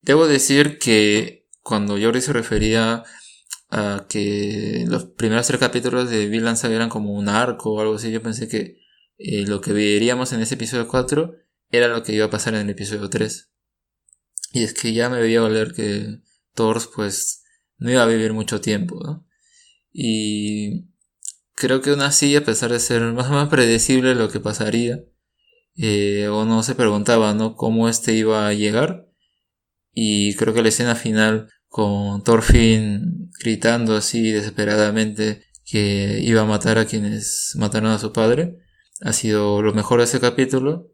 Debo decir que cuando Jordi se refería a que los primeros 3 capítulos de Vinland Saga eran como un arco o algo así, yo pensé que lo que veríamos en ese episodio 4 era lo que iba a pasar en el episodio 3. Y es que ya me veía oler que Thor pues no iba a vivir mucho tiempo, ¿no? Y creo que aún así, a pesar de ser más o menos predecible lo que pasaría, uno se preguntaba, ¿no?, cómo este iba a llegar. Y creo que la escena final con Thorfinn gritando así desesperadamente que iba a matar a quienes mataron a su padre ha sido lo mejor de ese capítulo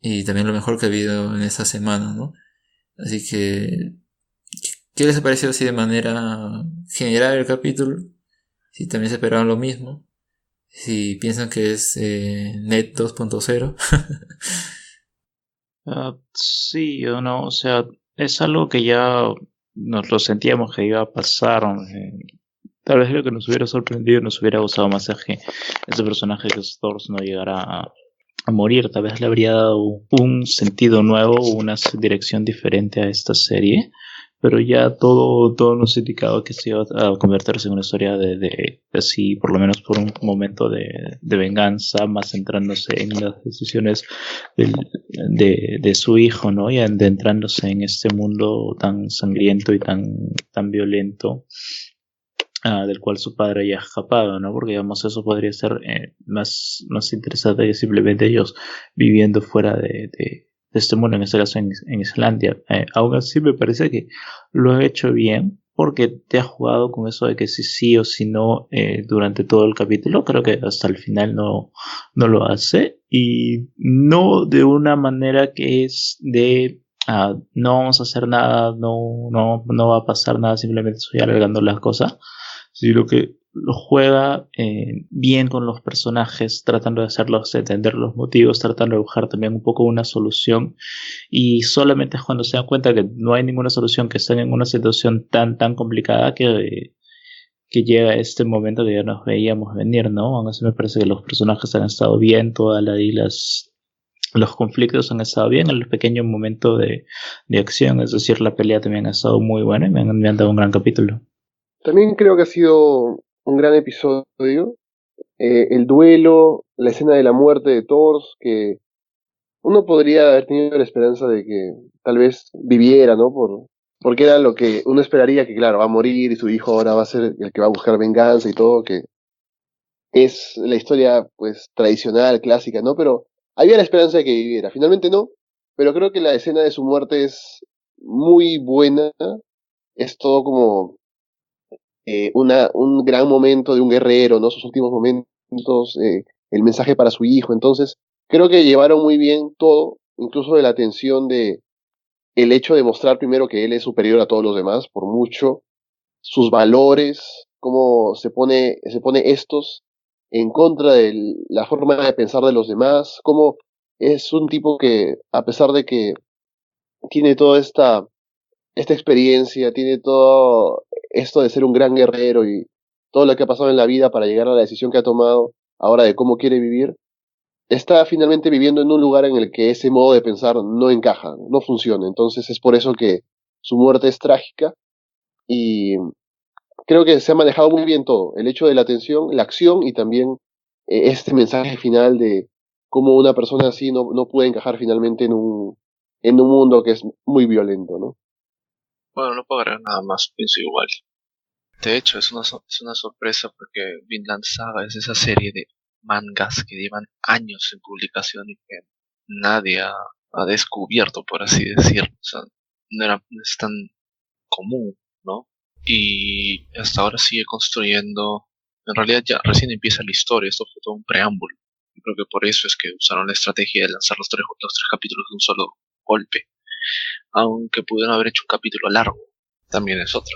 y también lo mejor que ha habido en esa semana, ¿no? Así que, ¿qué les ha parecido así de manera general el capítulo? Si también se esperaban lo mismo, si piensan que es Net 2.0. Sí o no, o sea, es algo que ya nos lo sentíamos que iba a pasar. Tal vez lo que nos hubiera sorprendido, nos hubiera gustado más es que ese personaje que es Thor no llegara a morir. Tal vez le habría dado un sentido nuevo, una dirección diferente a esta serie. Pero ya todo nos indicaba que se iba a convertirse en una historia de así, por lo menos por un momento de venganza, más centrándose en las decisiones del, de su hijo, ¿no? Y adentrándose en este mundo tan sangriento y tan violento, del cual su padre ya ha escapado, ¿no? Porque digamos eso podría ser más interesante que simplemente ellos viviendo fuera de este mundo, en este caso en Islandia. Aún así me parece que lo ha hecho bien, porque te ha jugado con eso de que si sí o si no durante todo el capítulo. Creo que hasta el final no lo hace, y no de una manera que es de no vamos a hacer nada, no va a pasar nada, simplemente estoy alargando las cosas, sino que lo juega bien con los personajes, tratando de hacerlos entender los motivos, tratando de buscar también un poco una solución, y solamente es cuando se dan cuenta que no hay ninguna solución, que están en una situación tan complicada que llega este momento que ya nos veíamos venir, ¿no? Aún así me parece que los personajes han estado bien, los conflictos han estado bien, el pequeño momento de acción, es decir, la pelea también ha estado muy buena y me han dado un gran capítulo. También creo que ha sido un gran episodio. El duelo, la escena de la muerte de Thor, que uno podría haber tenido la esperanza de que tal vez viviera, ¿no? Porque era lo que uno esperaría, que claro, va a morir y su hijo ahora va a ser el que va a buscar venganza y todo, que es la historia pues tradicional, clásica, ¿no? Pero había la esperanza de que viviera. Finalmente no, pero creo que la escena de su muerte es muy buena. Es todo como un gran momento de un guerrero, ¿no? Sus últimos momentos, el mensaje para su hijo. Entonces, creo que llevaron muy bien todo, incluso de la tensión de el hecho de mostrar primero que él es superior a todos los demás, por mucho, sus valores, cómo se pone estos en contra de la forma de pensar de los demás, cómo es un tipo que, a pesar de que tiene toda esta experiencia, tiene todo esto de ser un gran guerrero y todo lo que ha pasado en la vida para llegar a la decisión que ha tomado ahora de cómo quiere vivir, está finalmente viviendo en un lugar en el que ese modo de pensar no encaja, no funciona. Entonces es por eso que su muerte es trágica y creo que se ha manejado muy bien todo, el hecho de la tensión, la acción y también este mensaje final de cómo una persona así no puede encajar finalmente en un mundo que es muy violento, ¿no? Bueno, no puedo agregar nada más, pienso igual. De hecho, es una sorpresa porque Vinland Saga es esa serie de mangas que llevan años en publicación y que nadie ha descubierto, por así decirlo. O sea, no es tan común, ¿no? Y hasta ahora sigue construyendo. En realidad ya recién empieza la historia, esto fue todo un preámbulo. Yo creo que por eso es que usaron la estrategia de lanzar los tres capítulos de un solo golpe. Aunque pudieron haber hecho un capítulo largo, también es otra.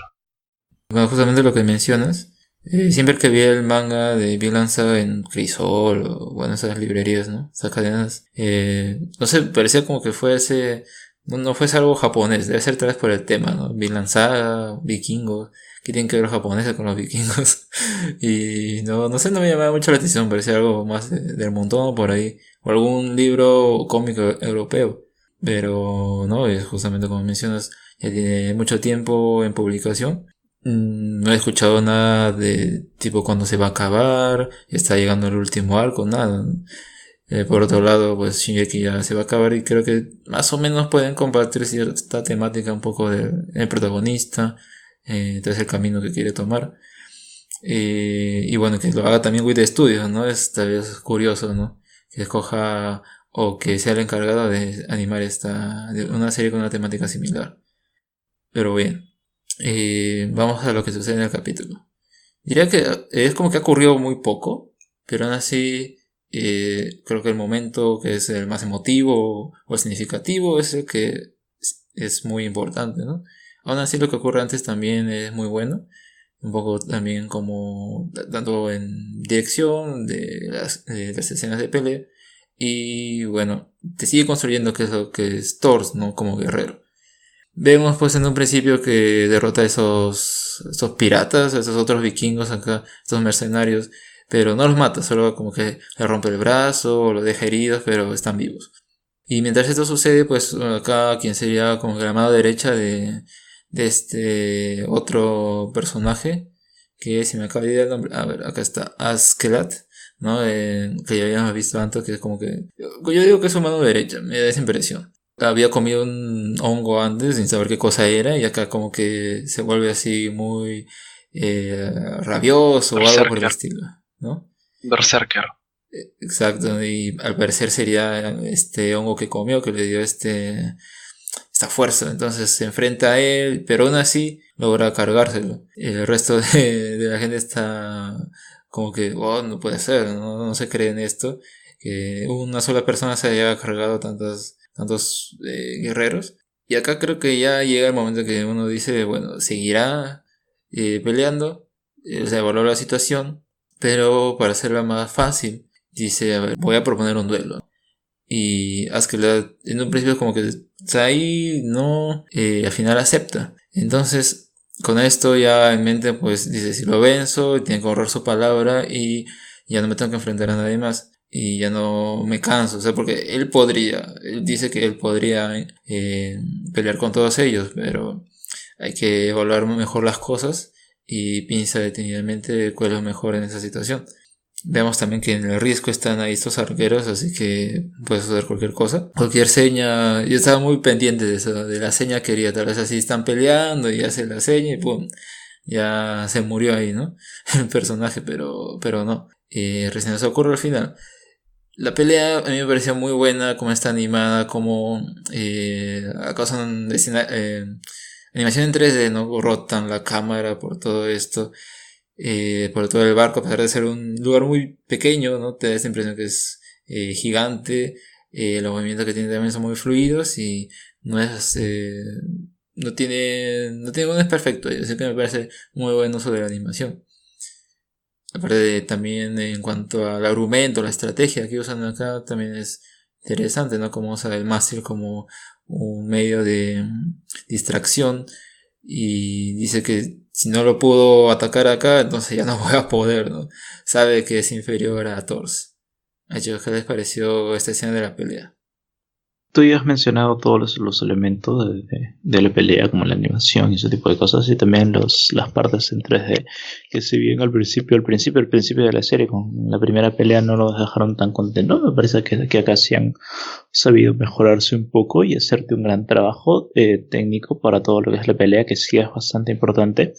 Bueno, justamente lo que mencionas, siempre que vi el manga de Vinland Saga en Crisol o bueno, esas librerías, ¿no? Esas cadenas, no sé, parecía como que fuese, no fuese algo japonés, debe ser tal vez por el tema, ¿no? Vinland Saga, vikingos, ¿qué tienen que ver los japoneses con los vikingos? Y no sé, no me llamaba mucho la atención, parecía algo más del montón por ahí, o algún libro cómico europeo. Pero no, es justamente como mencionas, ya tiene mucho tiempo en publicación. No he escuchado nada de tipo cuando se va a acabar, está llegando el último arco, nada. Por otro lado, pues Shingeki ya se va a acabar y creo que más o menos pueden compartir cierta temática un poco del protagonista, entonces el camino que quiere tomar. Y bueno, que lo haga también Wit Studios, ¿no? Es tal vez curioso, ¿no? Que escoja o que sea el encargado de animar de una serie con una temática similar. Pero bien, vamos a lo que sucede en el capítulo. Diría que es como que ha ocurrido muy poco, pero aún así creo que el momento que es el más emotivo o significativo es el que es muy importante, ¿no? Aún así lo que ocurre antes también es muy bueno, un poco también como tanto en dirección de las escenas de pelea, y bueno, te sigue construyendo que es lo que es Thor, ¿no? Como guerrero. Vemos pues en un principio que derrota a esos piratas, a esos otros vikingos acá, estos mercenarios, pero no los mata, solo como que le rompe el brazo o los deja heridos, pero están vivos. Y mientras esto sucede, pues acá quien sería como que la mano derecha de este otro personaje, que si me acaba de ir el nombre, a ver, acá está, Askeladd, ¿no? Que ya habíamos visto antes, que es como que, yo digo que es su mano derecha, me da esa impresión. Había comido un hongo antes sin saber qué cosa era y acá como que se vuelve así muy rabioso o algo por el estilo, ¿no? Berserker. Exacto, y al parecer sería este hongo que comió que le dio esta fuerza. Entonces se enfrenta a él, pero aún así logra cargárselo. El resto de la gente está como que, oh, no puede ser, no se cree en esto, que una sola persona se haya cargado tantos guerreros. Y acá creo que ya llega el momento que uno dice, bueno, seguirá peleando, o sea, evaluar la situación, pero para hacerla más fácil, dice, a ver, voy a proponer un duelo. Y Askeladd en un principio como que está ahí, no, al final acepta. Entonces, con esto ya en mente, pues dice, si lo venzo, tiene que honrar su palabra y ya no me tengo que enfrentar a nadie más. Y ya no me canso, o sea, porque él dice que él podría pelear con todos ellos, pero hay que evaluar mejor las cosas y piensa detenidamente cuál es lo mejor en esa situación. Vemos también que en el riesgo están ahí estos arqueros, así que puede suceder cualquier cosa. Cualquier seña, yo estaba muy pendiente de eso, de la seña que quería, tal vez así están peleando y hace la seña y pum, ya se murió ahí, ¿no? El personaje, pero no. Recién se ocurre al final. La pelea a mí me pareció muy buena, como está animada, como acá son animación en 3D, ¿no? Rotan la cámara por todo esto, por todo el barco, a pesar de ser un lugar muy pequeño, ¿no? Te da esa impresión que es gigante, los movimientos que tiene también son muy fluidos y no es... no es perfecto, así que me parece muy buen uso de la animación. Aparte de también en cuanto al argumento, la estrategia que usan acá también es interesante, ¿no? Como usa el mástil como un medio de distracción y dice que si no lo pudo atacar acá, entonces ya no voy a poder, ¿no? Sabe que es inferior a Thor. ¿A ellos qué les pareció esta escena de la pelea? Tú ya has mencionado todos los elementos de la pelea, como la animación y ese tipo de cosas, y también las partes en 3D, que si bien al principio de la serie, con la primera pelea no nos dejaron tan contentos, me parece que acá sí han sabido mejorarse un poco y hacerte un gran trabajo técnico para todo lo que es la pelea, que sí es bastante importante.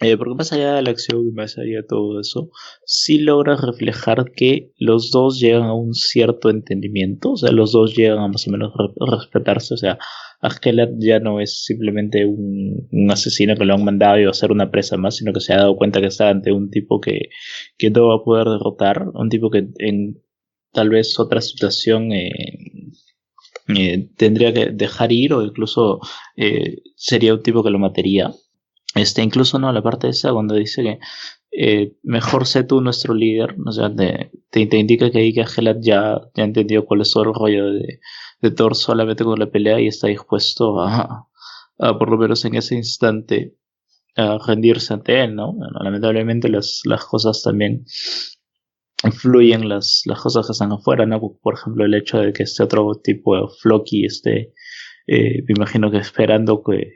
Porque más allá de la acción y más allá de todo eso, sí logra reflejar que los dos llegan a un cierto entendimiento, o sea, los dos llegan a más o menos respetarse, o sea, Askeladd ya no es simplemente un asesino que lo han mandado y va a ser una presa más, sino que se ha dado cuenta que está ante un tipo que no va a poder derrotar, un tipo que en tal vez otra situación tendría que dejar ir o incluso sería un tipo que lo mataría. Incluso no, la parte esa cuando dice que mejor sé tú nuestro líder, o sea, te indica que ahí que Askeladd ya entendió cuál es todo el rollo de Thor solamente con la pelea y está dispuesto a por lo menos en ese instante a rendirse ante él, ¿no? Bueno, lamentablemente las cosas también influyen, las cosas que están afuera, ¿no? Por ejemplo, el hecho de que este otro tipo de Floki esté Me imagino que esperando que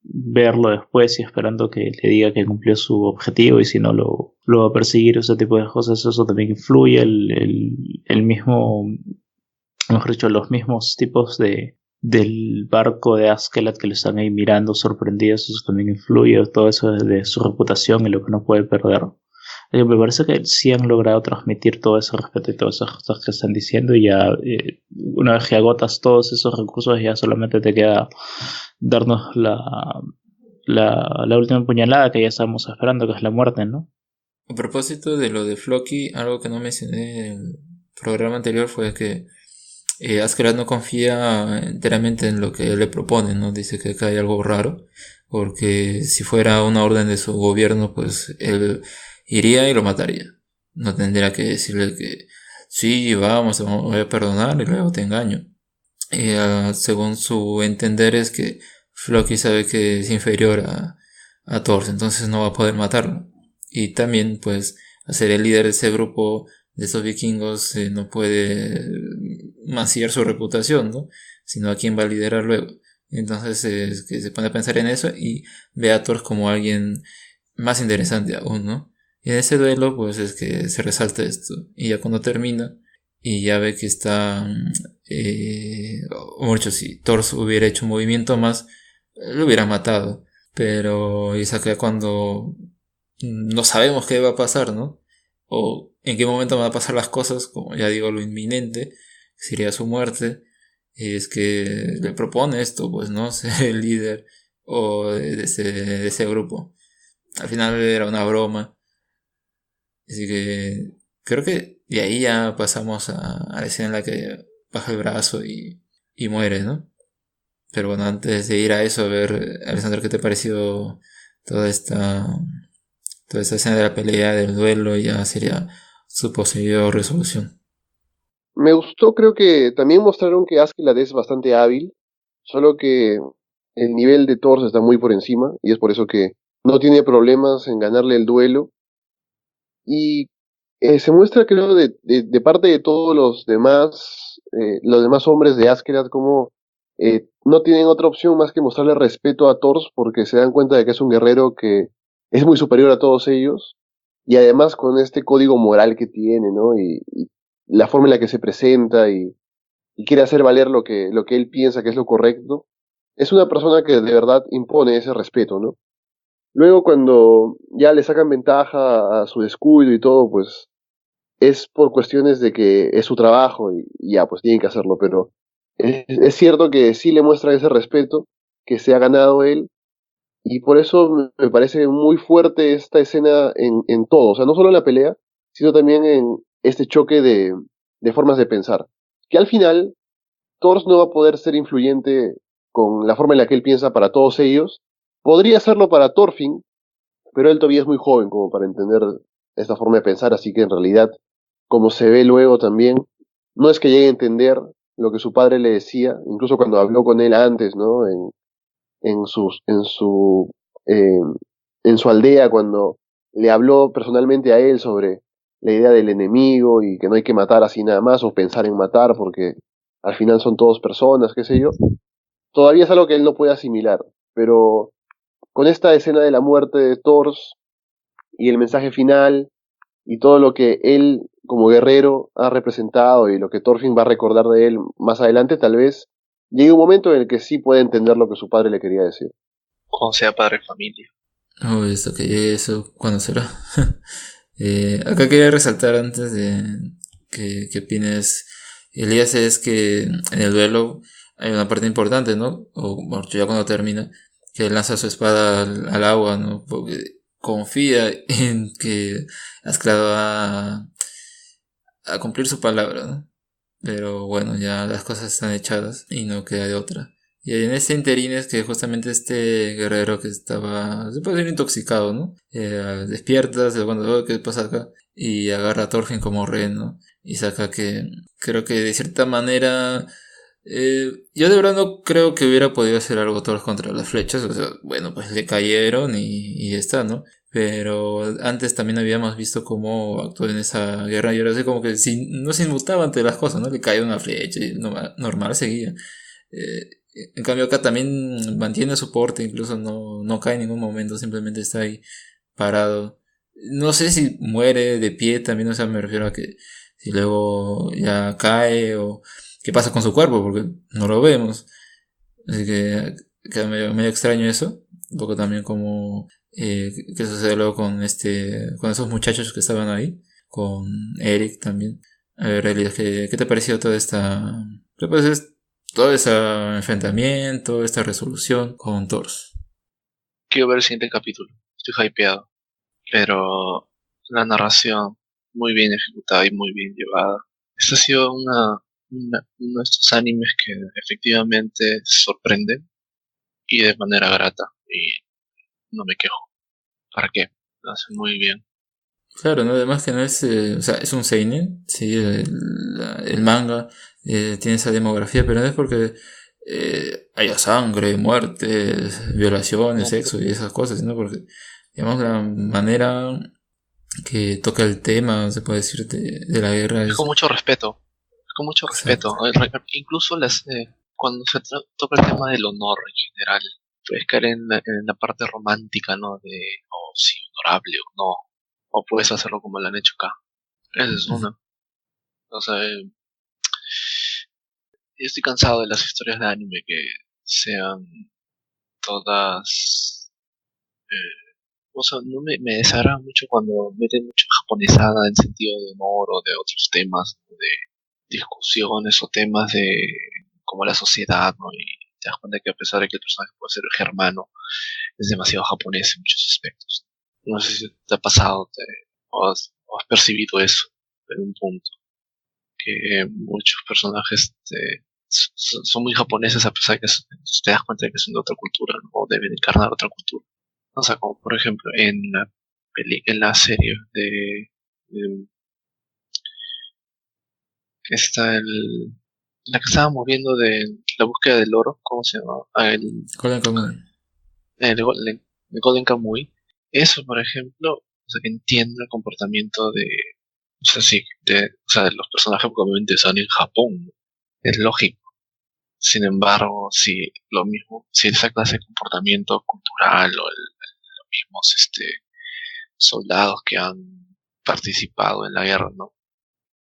verlo después y esperando que le diga que cumplió su objetivo y si no lo va a perseguir, ese tipo de cosas, eso también influye. El mismo, mejor dicho, los mismos tipos del barco de Askeladd que lo están ahí mirando sorprendidos, eso también influye, todo eso de su reputación y lo que no puede perder. Me parece que sí han logrado transmitir todo ese respeto y todas esas cosas que están diciendo y ya una vez que agotas todos esos recursos ya solamente te queda darnos la última puñalada que ya estábamos esperando, que es la muerte, ¿no? A propósito de lo de Floki, algo que no mencioné en el programa anterior fue que Askeladd no confía enteramente en lo que él le propone, ¿no? Dice que acá hay algo raro, porque si fuera una orden de su gobierno, pues él iría y lo mataría. No tendría que decirle que sí, vamos, te voy a perdonar y luego te engaño. Según su entender es que Floki sabe que es inferior a Thor, entonces no va a poder matarlo. Y también, pues, al ser el líder de ese grupo de esos vikingos, no puede mancillar su reputación, ¿no? Sino a quién va a liderar luego. Entonces, que se pone a pensar en eso y ve a Thor como alguien más interesante aún, ¿no? Y en ese duelo, pues, es que se resalta esto. Y ya cuando termina, y ya ve que está, mucho, si Thor hubiera hecho un movimiento más, lo hubiera matado. Pero es acá cuando no sabemos qué va a pasar, ¿no? O en qué momento van a pasar las cosas, como ya digo, lo inminente, sería su muerte, y es que le propone esto, pues, ¿no? Ser el líder o de ese grupo. Al final era una broma, así que creo que de ahí ya pasamos a la escena en la que baja el brazo y muere, ¿no? Pero bueno, antes de ir a eso, a ver, Alessandro, ¿qué te pareció toda toda esta escena de la pelea, del duelo, ya sería su posterior resolución? Me gustó, creo que también mostraron que Askeladd es bastante hábil, solo que el nivel de Thor está muy por encima y es por eso que no tiene problemas en ganarle el duelo. Y se muestra, creo, de parte de todos los demás hombres de Askeladd, como no tienen otra opción más que mostrarle respeto a Thor porque se dan cuenta de que es un guerrero que es muy superior a todos ellos y además con este código moral que tiene, ¿no? Y la forma en la que se presenta y quiere hacer valer lo que él piensa que es lo correcto, es una persona que de verdad impone ese respeto, ¿no? Luego cuando ya le sacan ventaja a su descuido y todo, pues es por cuestiones de que es su trabajo y ya, pues tienen que hacerlo, pero es cierto que sí le muestra ese respeto que se ha ganado él y por eso me parece muy fuerte esta escena en todo, o sea, no solo en la pelea, sino también en este choque de formas de pensar, que al final Thor no va a poder ser influyente con la forma en la que él piensa para todos ellos, podría hacerlo para Thorfinn, pero él todavía es muy joven como para entender esta forma de pensar, así que en realidad, como se ve luego también, no es que llegue a entender lo que su padre le decía, incluso cuando habló con él antes, ¿no? En, sus, eh, en su aldea, cuando le habló personalmente a él sobre la idea del enemigo y que no hay que matar así nada más o pensar en matar porque al final son todos personas, qué sé yo, todavía es algo que él no puede asimilar, pero con esta escena de la muerte de Thor y el mensaje final y todo lo que él como guerrero ha representado y lo que Thorfinn va a recordar de él más adelante, tal vez llegue un momento en el que sí puede entender lo que su padre le quería decir. Cuando sea padre de familia. Oh, esto que llegue eso, ¿cuándo será? Acá quería resaltar antes de que opines, Elías, es que en el duelo hay una parte importante, ¿no? O bueno, ya cuando termina, que lanza su espada al agua, ¿no? Porque confía en que Askeladd va a cumplir su palabra, ¿no? Pero bueno, ya las cosas están echadas y no queda de otra. Y en ese interín es que justamente este guerrero que estaba, se puede decir intoxicado, ¿no? Despierta, se cuando ¿qué pasa acá? Y agarra a Thorfinn como rehén, ¿no? Y saca que, creo que de cierta manera, yo de verdad no creo que hubiera podido hacer algo Thor contra las flechas, o sea, bueno, pues le cayeron y ya está, ¿no? Pero antes también habíamos visto cómo actuó en esa guerra y ahora sé como que no se inmutaba ante las cosas, ¿no? Le caía una flecha y normal seguía. En cambio acá también mantiene soporte, incluso no cae en ningún momento, simplemente está ahí parado. No sé si muere de pie también, o sea, me refiero a que si luego ya cae o qué pasa con su cuerpo, porque no lo vemos. Así que queda medio extraño eso. Un poco también como qué sucede luego con esos muchachos que estaban ahí, con Eric también. A ver, Elias, ¿qué te ha parecido todo ese enfrentamiento, esta resolución con Thor? Quiero ver el siguiente capítulo. Estoy hypeado. Pero la narración muy bien ejecutada y muy bien llevada. Este ha sido uno de estos animes que efectivamente sorprenden y de manera grata. Y no me quejo. ¿Para qué? Lo hace muy bien. Claro, ¿no? Además que no es, o sea, es un seinen, sí, el manga tiene esa demografía, pero no es porque haya sangre, muertes, violaciones, No, sexo y esas cosas, sino porque, digamos, la manera que toca el tema, se puede decir, de la guerra es es con mucho respeto. Es con mucho exacto. respeto. Incluso cuando toca el tema del honor en general, puedes caer en la parte romántica, ¿no? De, oh, sí, honorable o no. O puedes hacerlo como lo han hecho acá. Esa es Ujú. una. O sea, yo estoy cansado de las historias de anime que sean todas... o sea, no me desagrada mucho cuando meten mucho japonesada en sentido de honor o de otros temas, ¿no? De discusiones o temas de como la sociedad, ¿no? Y te das cuenta que a pesar de que el personaje puede ser germano, es demasiado japonés en muchos aspectos. No sé si te ha pasado o has percibido eso en un punto, que muchos personajes son muy japoneses a pesar de que te das cuenta de que son de otra cultura, ¿no? O deben encarnar otra cultura. O sea, como por ejemplo en la serie de- está la que estábamos viendo de la búsqueda del oro, ¿cómo se llama? Golden Kamuy. El Golden Kamuy. Eso, por ejemplo, o sea, que entiende el comportamiento o sea, sí, o sea, de los personajes porque obviamente están en Japón, ¿no? Es lógico. Sin embargo, si esa clase de comportamiento cultural o los mismos soldados que han participado en la guerra, ¿no?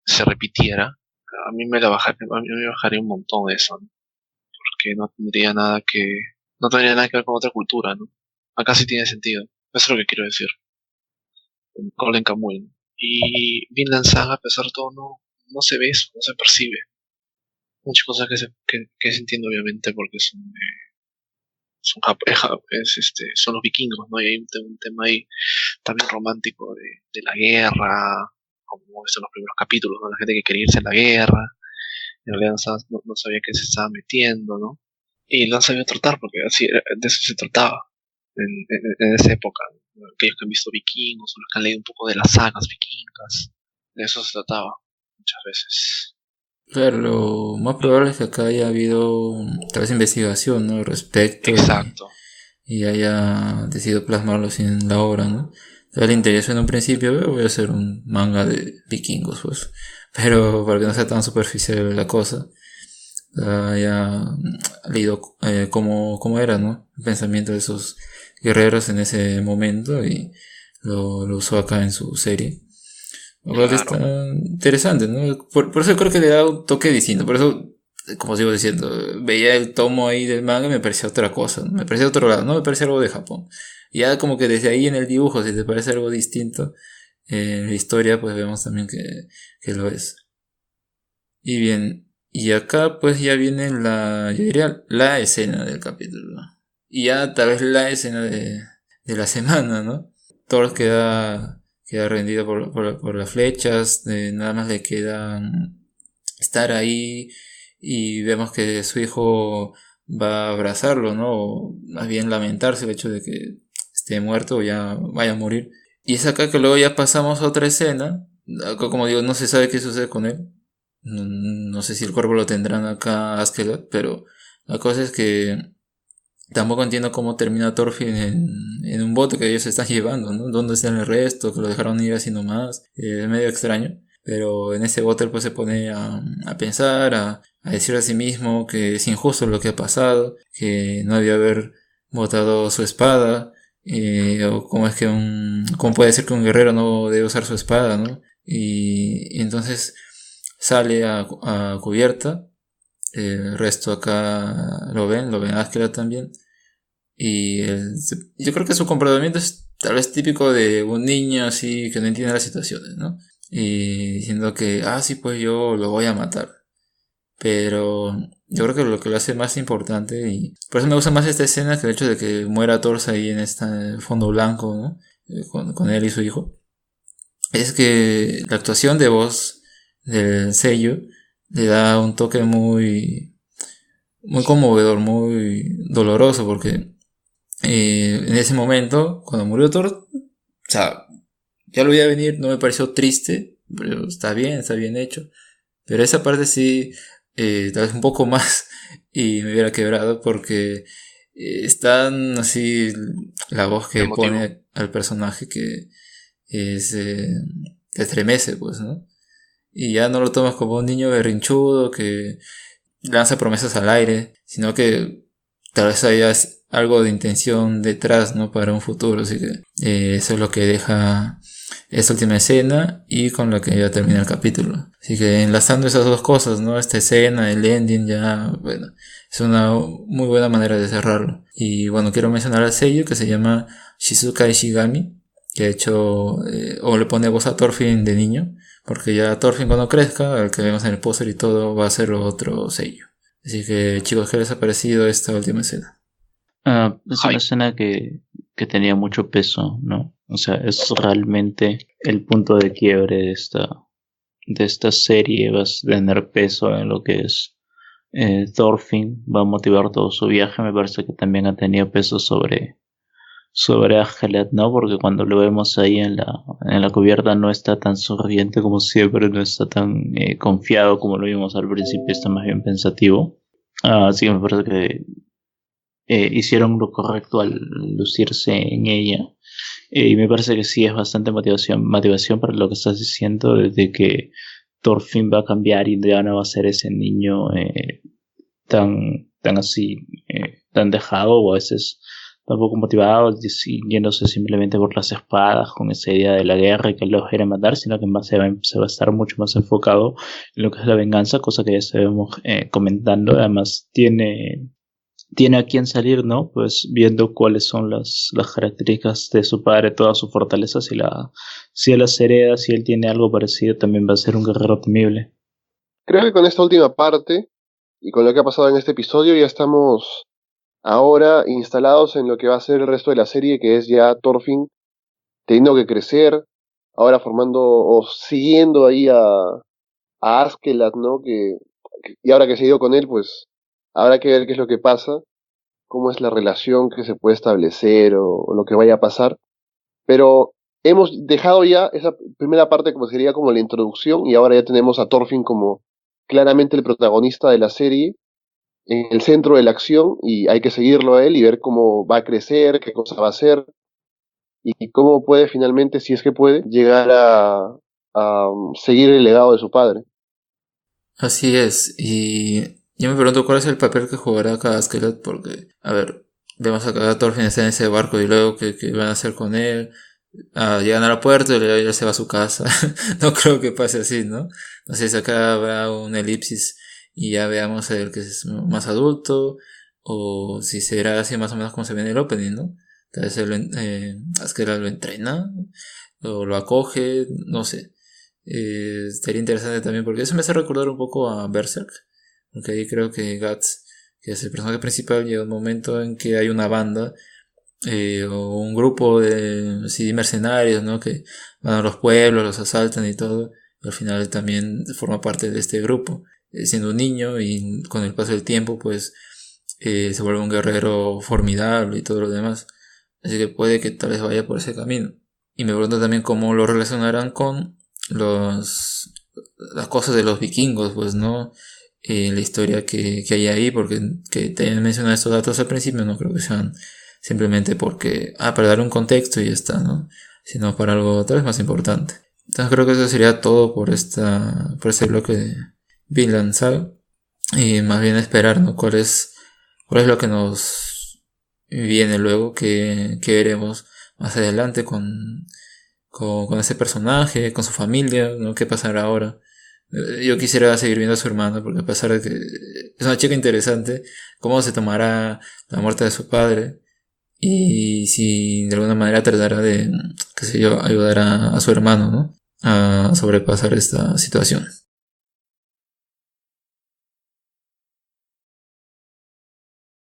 Se repitiera, a mí me bajaría un montón eso, ¿no? Porque no tendría nada que ver con otra cultura, ¿no? Acá sí tiene sentido. Eso es lo que quiero decir. Golden Kamuy, ¿no? Y Vinland Saga, a pesar de todo, no se ve eso, no se percibe. Muchas cosas que se entiende obviamente porque son los vikingos, ¿no? Y hay un tema ahí también romántico de la guerra, como son los primeros capítulos, ¿no? La gente que quería irse a la guerra, en realidad no sabía qué se estaba metiendo, ¿no? Y lo han sabido tratar, porque de eso se trataba en esa época, ¿no? Aquellos que han visto vikingos, o los que han leído un poco de las sagas vikingas, de eso se trataba muchas veces. Claro, lo más probable es que acá haya habido tal vez investigación, ¿no? Al respecto Exacto. y haya decidido plasmarlo así en la obra, ¿no? O sea, le interesó en un principio, voy a hacer un manga de vikingos, pues. Pero para que no sea tan superficial la cosa, haya leído cómo era, ¿no? El pensamiento de esos guerreros en ese momento y lo usó acá en su serie. Lo cual está Claro. interesante, ¿no? Por eso creo que le da un toque distinto. Por eso, como sigo diciendo, veía el tomo ahí del manga y me parecía otra cosa, ¿no? Me parecía otro lado, no me parecía algo de Japón. Y ya como que desde ahí en el dibujo, si te parece algo distinto, en la historia, pues vemos también que lo es. Y bien, y acá pues ya viene yo diría, la escena del capítulo. Y ya tal vez la escena de la semana, ¿no? Thor queda rendido por las flechas, nada más le queda estar ahí y vemos que su hijo va a abrazarlo, ¿no? O más bien lamentarse el hecho de que esté muerto o ya vaya a morir. Y es acá que luego ya pasamos a otra escena. Acá, como digo, no se sabe qué sucede con él. No sé si el cuerpo lo tendrán acá Askeladd, pero la cosa es que tampoco entiendo cómo termina Thorfinn en un bote que ellos se están llevando, ¿no? ¿Dónde está el resto? Que lo dejaron ir así nomás. Es medio extraño. Pero en ese bote pues se pone a pensar, a decir a sí mismo que es injusto lo que ha pasado, que no debió haber botado su espada, o cómo puede ser que un guerrero no debe usar su espada, ¿no? Y entonces sale a cubierta, el resto acá lo ven Áskela también, y yo creo que su comportamiento es tal vez típico de un niño así que no entiende las situaciones, ¿no? Y diciendo que, sí, pues yo lo voy a matar. Pero yo creo que lo que lo hace más importante, y por eso me gusta más esta escena que el hecho de que muera Thors ahí en este fondo blanco, ¿no? Con él y su hijo, es que la actuación de voz del sello le da un toque muy, muy conmovedor, muy doloroso, porque en ese momento, cuando murió Thor, o sea, ya lo veía venir, no me pareció triste, pero está bien hecho. Pero esa parte sí, tal vez un poco más, y me hubiera quebrado, porque es tan así la voz que Emotivo. pone al personaje que te estremece, pues, ¿no? Y ya no lo tomas como un niño berrinchudo que lanza promesas al aire, sino que tal vez haya algo de intención detrás, ¿no? Para un futuro, así que eso es lo que deja esta última escena y con lo que ya termina el capítulo. Así que enlazando esas dos cosas, ¿no? Esta escena, el ending, ya, bueno, es una muy buena manera de cerrarlo. Y bueno, quiero mencionar al sello que se llama Shizuka Ishigami, que ha hecho, o le pone voz a Thorfinn de niño, porque ya Thorfinn cuando crezca, el que vemos en el póster y todo, va a ser otro sello. Así que chicos, ¿qué les ha parecido esta última escena? Es una escena que tenía mucho peso, ¿no? O sea, es realmente el punto de quiebre de esta serie. Va a tener peso en lo que es Thorfinn, va a motivar todo su viaje. Me parece que también ha tenido peso sobre Askeladd, ¿no? Porque cuando lo vemos ahí en la cubierta no está tan sonriente como siempre, no está tan confiado como lo vimos al principio, está más bien pensativo. Así que me parece que hicieron lo correcto al lucirse en ella. Y me parece que sí es bastante motivación para lo que estás diciendo, desde que Thorfinn va a cambiar y ya no va a ser ese niño tan así, tan dejado, o a veces tampoco motivado, yéndose simplemente por las espadas, con esa idea de la guerra y que los quiere matar, sino que se va a estar mucho más enfocado en lo que es la venganza, cosa que ya estábamos comentando. Además tiene a quien salir, ¿no? Pues viendo cuáles son las características de su padre, todas sus fortalezas, si él las hereda, si él tiene algo parecido, también va a ser un guerrero temible. Creo que con esta última parte y con lo que ha pasado en este episodio ya estamos ahora instalados en lo que va a ser el resto de la serie, que es ya Thorfinn teniendo que crecer, ahora formando o siguiendo ahí a Askeladd, ¿no? Y ahora que se ha ido con él, pues habrá que ver qué es lo que pasa, cómo es la relación que se puede establecer o lo que vaya a pasar. Pero hemos dejado ya esa primera parte como sería como la introducción, y ahora ya tenemos a Thorfinn como claramente el protagonista de la serie, en el centro de la acción, y hay que seguirlo a él y ver cómo va a crecer, qué cosa va a hacer y cómo puede finalmente, si es que puede, llegar a seguir el legado de su padre. Así es, y yo me pregunto cuál es el papel que jugará cada Askeladd, porque, a ver, vemos acá a Thorfinn está en ese barco y luego que van a hacer con él. Llegan a la puerta y luego ya se va a su casa. No creo que pase así, ¿no? No sé si acá habrá un elipsis y ya veamos el que es más adulto, o si será así más o menos como se ve en el opening, ¿no? Tal vez Askeladd lo entrena o lo acoge, no sé. Estaría interesante también porque eso me hace recordar un poco a Berserk, porque ahí creo que Guts, que es el personaje principal, llega un momento en que hay una banda o un grupo de mercenarios, ¿no? Que van a los pueblos, los asaltan y todo, y al final también forma parte de este grupo, siendo un niño, y con el paso del tiempo pues se vuelve un guerrero formidable y todo lo demás. Así que puede que tal vez vaya por ese camino. Y me pregunto también cómo lo relacionarán con las cosas de los vikingos, pues, ¿no? La historia que hay ahí, porque que te hayan mencionado estos datos al principio no creo que sean simplemente porque, para darle un contexto y ya está, ¿no? Sino para algo tal vez más importante. Entonces creo que eso sería todo por este bloque de Vinland Saga. Y más bien esperar, ¿no? ¿Cuál es lo que nos viene luego, que veremos más adelante con ese personaje, con su familia, ¿no? ¿Qué pasará ahora? Yo quisiera seguir viendo a su hermano, porque a pesar de que es una chica interesante, cómo se tomará la muerte de su padre y si de alguna manera tratará de, qué sé yo, ayudar a su hermano, ¿no? A sobrepasar esta situación.